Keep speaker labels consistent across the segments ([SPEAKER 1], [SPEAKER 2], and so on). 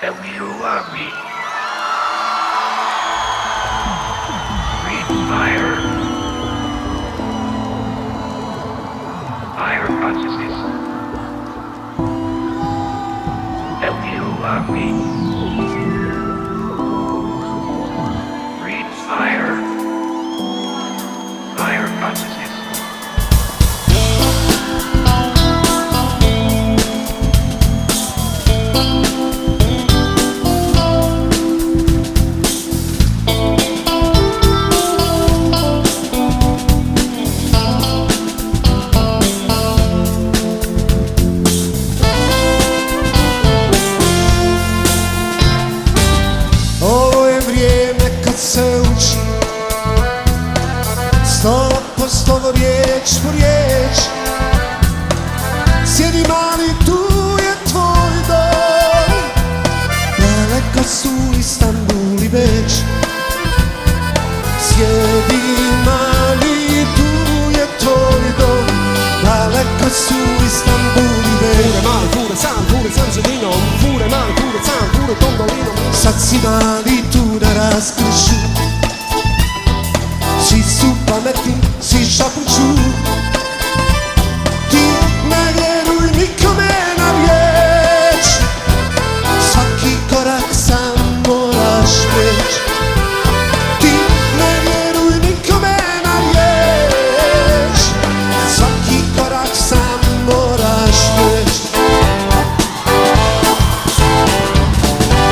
[SPEAKER 1] Tell me you love me. Breathe fire. Fire consciousness. Tell me you love me. Breathe fire. Fire consciousness.
[SPEAKER 2] Se uči slovo po slovo, riječ po riječ. Sjedi mali, tu je tvoj dom. Daleko su Istanbul i Beč. Sjedi mali, tu je tvoj dom. Daleko su Istanbul i Beč.
[SPEAKER 3] Pure mali, pure sam sredinom. Pure mali, pure sam, pure tom dolinom.
[SPEAKER 2] Sad si mali tu na raskršu. Svi su pametni, svi šapuću. Ti ne vjeruj nikome na riječ. Svaki korak sam moraš preći. Ti ne vjeruj nikome na riječ. Svaki korak sam moraš preći.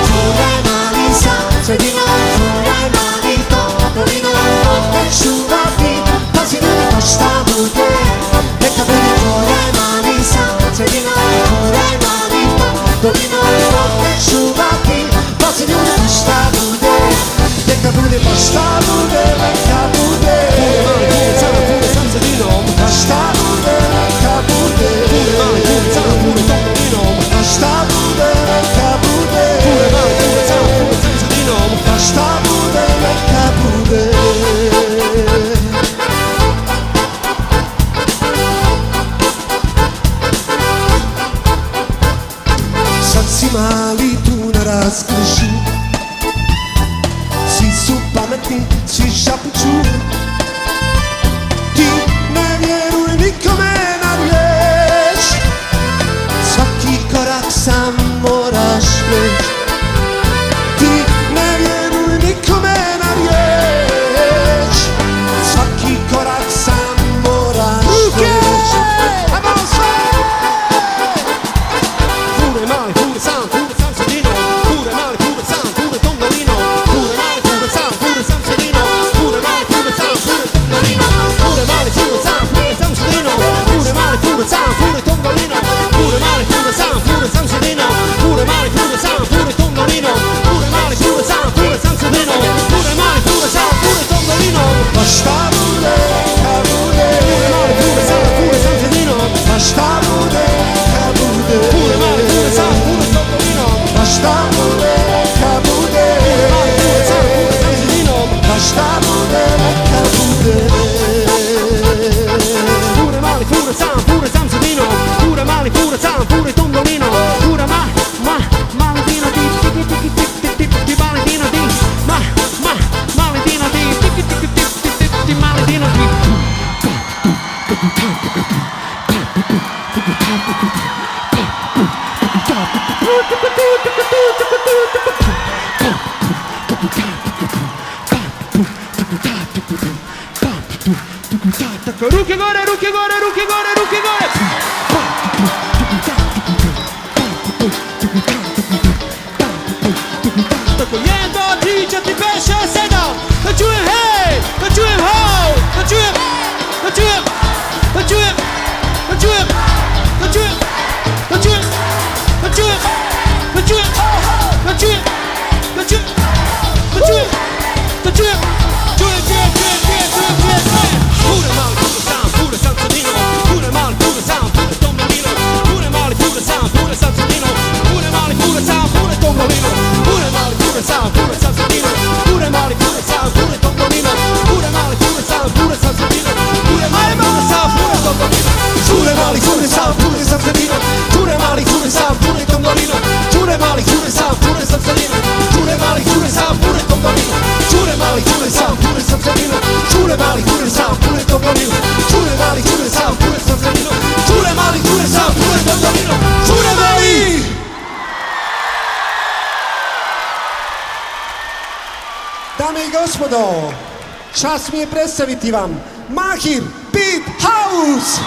[SPEAKER 2] Tvoj mali sam sredina, tvoj mali to dolino. Čuvati, pazi ne šta bude. Neka bude tvoj mali sam sredina, tvoj mali to dolino. Čuvati, pazi ne šta bude. Neka bude pa šta bude, neka bude.
[SPEAKER 3] Pure sam sredinom.
[SPEAKER 2] Pa šta bude, neka bude.
[SPEAKER 3] Pure mali, pure sam, pure tom dolinom.
[SPEAKER 2] Pa šta bude, neka bude.
[SPEAKER 3] Pure mali, pure sam sredinom.
[SPEAKER 2] Pa šta bude, neka bude. Sad si mali tu na raskršu. Svi su pametni, svi šapuću. Ti ne vjeruj nikome na riječ. Svaki korak sam moraš preći. Ti ne vjeruj nikome na riječ. Svaki korak sam moraš preći. Ajmo sve!
[SPEAKER 3] Pure mali, pure sam sredinom. Pure mali, pure sam, pure tom dolinom. Pure mali, pure sam sredinom. Pure mali, pure sam, pure tom dolinom. Pure mali, pure sam sredinom. Pure mali, pure sam, pure tom dolinom. Pure mali, pure sam sredinom. Pure mali, pure sam, pure tom dolinom. Pure mali, pure sam sredinom. Pure mali, pure sam, pure tom dolinom.
[SPEAKER 2] Pa šta bude, neka bude.
[SPEAKER 3] Pure mali, pure sam sredinom.
[SPEAKER 2] Pa šta bude, neka bude.
[SPEAKER 3] Pure mali, pure sam, pure tom dolinom.
[SPEAKER 2] Pa šta bude, neka bude.
[SPEAKER 3] Pure mali, pure sam sredinom.
[SPEAKER 2] Pa šta bude, neka bude.
[SPEAKER 3] Pure mali, pure sam sredinom. Pure mali, pure sam, pure tom dolinom. Pure mali dino di, tiki tiki tiki tiki tiki mali dino di. Mali dino di, tiki tiki tiki tiki mali dino di. Ruke gore, ruke gore, ruke gore, ruke gore. Tako 1, 2, 3, 4, 5, 6, 7. Da čujem hej, da čujem ho, da čujem, da čujem, da čujem, da čujem, da čujem, da čujem, da čujem, da čujem, da čujem, da čujem, da čujem, da čujem, čujem. Pure mali, pure sam sredinom. Pure mali, pure sam, pure tom dolinom. Pure mali, pure sam sredinom. Pure mali, pure sam, pure tom dolinom. Pure mali, pure sam sredinom. Pure mali,
[SPEAKER 2] Dame i gospodo, čast mi je predstaviti vam Mahir Beat House!